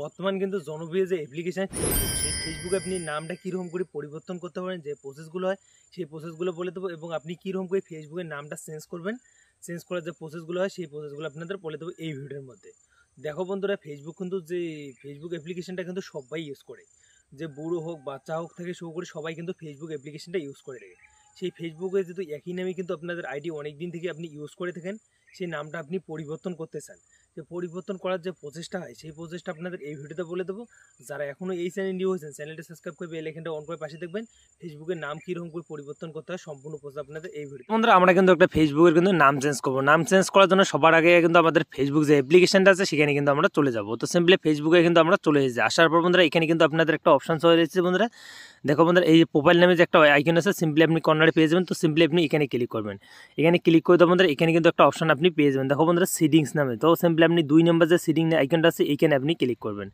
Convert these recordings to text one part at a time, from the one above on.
বর্তমান কিন্তু জনপ্রিয় যে অ্যাপ্লিকেশন ফেসবুক, সেই ফেসবুকে আপনি নামটা কীরকম করে পরিবর্তন করতে পারেন, যে প্রসেসগুলো হয় সেই প্রসেসগুলো বলে দেবো, এবং আপনি কীরকম করে ফেসবুকের নামটা চেঞ্জ করবেন, চেঞ্জ করার যে প্রসেসগুলো হয় সেই প্রসেসগুলো আপনাদের বলে দেবো এই ভিডিওর মধ্যে। দেখো বন্ধুরা, ফেসবুক কিন্তু যে ফেসবুক অ্যাপ্লিকেশনটা কিন্তু সবাই ইউজ করে, যে বুড়ো হোক বাচ্চা হোক থেকে শুরু করে সবাই কিন্তু ফেসবুক অ্যাপ্লিকেশনটা ইউজ করে থাকে। সেই ফেসবুকে যদি একই নামে কিন্তু আপনাদের আইডি অনেক দিন থেকে আপনি ইউজ করে থাকেন, সেই নামটা আপনি পরিবর্তন করতে চান, যে পরিবর্তন করার যে প্রচেষ্টা হয় সেই প্রচেষ্টা আপনাদের এই ভিডিওতে বলে দেবো। যারা এখনও এই চ্যানেল নিউ হয়েছেন, চ্যানেলটা সাবস্ক্রাইব করে বেল আইকনটা অন করে পাশে দেখবেন। ফেসবুকের নাম কীরকম করে পরিবর্তন করতে হয় সম্পূর্ণ প্রসেস আপনাদের এই ভিডিও। বন্ধুরা, আমরা কিন্তু একটা ফেসবুকের কিন্তু নাম চেঞ্জ করবো। নাম চেঞ্জ করার জন্য সবার আগে কিন্তু আমাদের ফেসবুক যে অ্যাপ্লিকেশনটা আছে সেখানে কিন্তু আমরা চলে যাবো। তো সিম্পলি ফেসবুকে কিন্তু আমরা চলে এসেছি। আসার পর বন্ধুরা এখানে কিন্তু আপনাদের একটা অপশন চলে এসেছে। বন্ধুরা দেখো বন্ধুরা, এই যে প্রোফাইল নামে যে একটা আইকন আছে, সিম্পলি আপনি কর্নারে পেয়ে যাবেন। তো সিম্পলি আপনি এখানে ক্লিক করবেন। এখানে ক্লিক করে দেবো বন্ধুরা, এখানে কিন্তু একটা অপশন আপনি পেয়ে যাবেন। দেখো বন্ধুরা, সিটিংস নামে। তো সিম্পলি আপনি 2 নম্বর যে সিটিং আইকনটা আছে এখানে আপনি ক্লিক করবেন।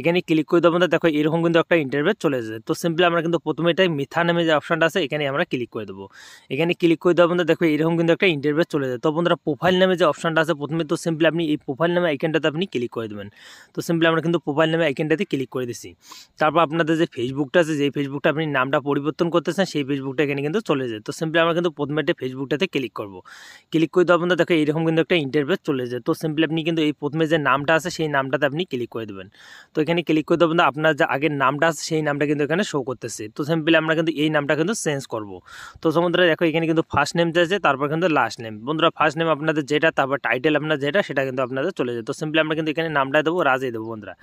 এখানে ক্লিক করে দেবো বন্ধুরা, দেখো এরকম কিন্তু একটা ইন্টারভেট চলে যাবে। তো সিম্পলি আমরা কিন্তু প্রথমে এটাই মিথ্যা নামে যে অপশনটা আছে এখানে আমরা ক্লিক করে দেবো। এখানে ক্লিক করে দেবো বন্ধুরা, দেখো এরকম কিন্তু একটা ইন্টারভেট চলে যায়। তো বন্ধুরা, প্রোফাইল নামে যে অপশনটা আছে প্রথমে, তো সিম্পলি আপনি এই প্রোফাইল নামে আইকনটাতে আপনি ক্লিক করে দেবেন। তো সিম্পলি আমরা কিন্তু প্রোফাইল নামে আইকনটাতে ক্লিক করে দিচ্ছি। তারপর আপনাদের যে ফেসবুকটা আছে, যে ফেসবুকটা আপনি নামটা পরিবর্তন করতেছেন সেই ফেসবুকটা এখানে কিন্তু চলে যায়। তো সিম্পলি আমরা কিন্তু প্রথমে একটা ফেসবুকটাতে ক্লিক করব। ক্লিক করে দেওয়ার পর দেখো এরকম কিন্তু একটা ইন্টারফেস চলে যায়। তো সিম্পলি আপনি কিন্তু এই প্রথমে যে নামটা আছে সেই নামটাতে আপনি ক্লিক করে দেবেন। তো এখানে ক্লিক করে দেওয়ার পর আপনার যে আগের নামটা আছে সেই নামটা কিন্তু এখানে শো করতেছে। তো সিম্পলি আমরা কিন্তু এই নামটা কিন্তু চেঞ্জ করব। তো বন্ধুরা দেখো এখানে কিন্তু ফার্স্ট নেম আছে, তারপর কিন্তু লাস্ট নেম। বন্ধুরা ফার্স্ট নেম আপনাদের যেটা, তারপর টাইটেল আপনার যেটা, সেটা কিন্তু আপনাদের চলে যায়। তো সিম্পলি আমরা কিন্তু এখানে নামটা দেবো রাজই দেবো বন্ধুরা,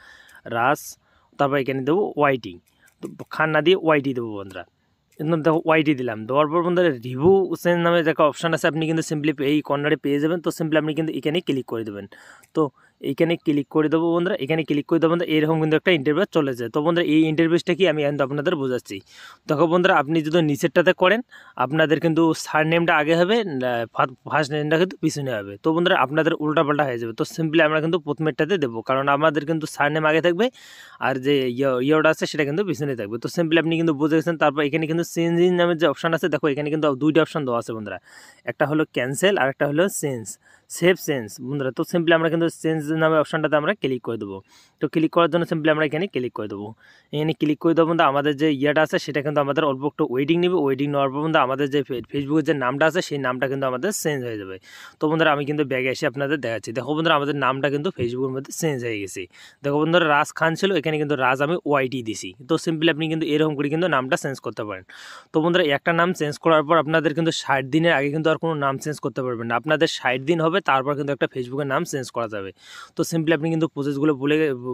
রাজ। তারপর এখানে দেবো ওয়াইটি, তো খান না দিয়ে ওয়াইটি দেবো বন্ধুরা। দেখো ওয়াইটি দিলাম। দেওয়ার পর বন্ধুরা রিভিউ চেঞ্জ নামে যে একটা অপশান আছে আপনি কিন্তু সিম্পলি এই কর্নারে পেয়ে যাবেন। তো সিম্পলি আপনি কিন্তু এখানে ক্লিক করে দেবেন। তো এইখানে ক্লিক করে দেবো বন্ধুরা, এখানে ক্লিক করে দেবো বন্ধুরা, এরকম কিন্তু একটা ইন্টারভিউ চলে যায়। তো বন্ধুরা এই ইন্টারভিউসটা কি আমি কিন্তু আপনাদের বোঝাচ্ছি। দেখো বন্ধুরা, আপনি যদি নিচেরটাতে করেন আপনাদের কিন্তু সার নেমটা আগে হবে, ফার্স্ট নেমটা কিন্তু পিছনে হবে। তো বন্ধুরা আপনাদের উল্টাপাল্টা হয়ে যাবে। তো সিম্পলি আমরা কিন্তু প্রথমেরটাতে দেবো, কারণ আমাদের কিন্তু সার নেম আগে থাকবে আর যে ইয়েটা আছে সেটা কিন্তু পিছনে থাকবে। তো সিম্পলি আপনি কিন্তু বুঝে গেছেন। তারপর এখানে কিন্তু চেঞ্জ ইন নামের যে অপশান আছে, দেখো এখানে কিন্তু 2টা অপশান দেওয়া আছে বন্ধুরা, একটা হলো ক্যান্সেল আর একটা হলো চেঞ্জ, সেভ চেঞ্জ বন্ধুরা। তো সিম্পলি আমরা কিন্তু চেঞ্জ নামে অপশানটাতে আমরা ক্লিক করে দেবো। তো ক্লিক করার জন্য সিম্পলি আমরা এখানে ক্লিক করে দেবো। এখানে ক্লিক করে দেবো বন্ধু, আমাদের যে ইয়েটা আছে সেটা কিন্তু আমাদের অল্প একটু ওয়েটিং নেবে। ওয়েটিং নেওয়ার পর বন্ধু আমাদের যে ফেসবুকের যে নামটা আছে সেই নামটা কিন্তু আমাদের চেঞ্জ হয়ে যাবে। তো বন্ধুরা আমি কিন্তু ব্যাগে এসে আপনাদের দেখাচ্ছি। দেখো বন্ধুরা আমাদের নামটা কিন্তু ফেসবুকের মধ্যে চেঞ্জ হয়ে গেছে। দেখো বন্ধুরা রাজ খান ছিল, এখানে কিন্তু রাজ আমি ওয়াইটি দিছি। তো সিম্পলি আপনি কিন্তু এরকম করে কিন্তু নামটা চেঞ্জ করতে পারেন। তো বন্ধুরা একটা নাম চেঞ্জ করার পর আপনাদের কিন্তু 60 দিনের আগে কিন্তু আর কোনো নাম চেঞ্জ করতে পারবেন না। আপনাদের 60 দিন হবে, তারপর কিন্তু একটা ফেসবুকের নাম চেঞ্জ করা যাবে। তো সিম্পলি আপনি কিন্তু প্রসেসগুলো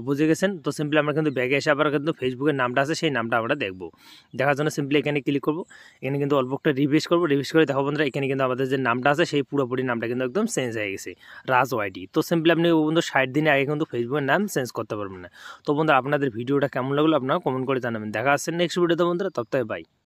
বুঝে গেছেন। তো সিম্পলি আমরা কিন্তু ব্যাগে এসে আবার কিন্তু ফেসবুকের নামটা আছে সেই নামটা আমরা দেখবো। দেখার জন্য সিম্পলি এখানে ক্লিক করবো। এখানে কিন্তু অল্প একটা রিফ্রেশ করবো। রিফ্রেশ করে দেখো বন্ধুরা এখানে কিন্তু আমাদের যে নামটা আছে সেই পুরোপুরি নামটা কিন্তু একদম চেঞ্জ হয়ে গেছে, রাজ ওয়াইটি। তো সিম্পলি আপনি বন্ধু 60 দিনের আগে কিন্তু ফেসবুকের নাম চেঞ্জ করতে পারবেন না। তো বন্ধুরা আপনাদের ভিডিওটা কেমন লাগলো আপনারা কমেন্ট করে জানাবেন। দেখা আসছে নেক্সট ভিডিওতে বন্ধুরা, তবে বাই।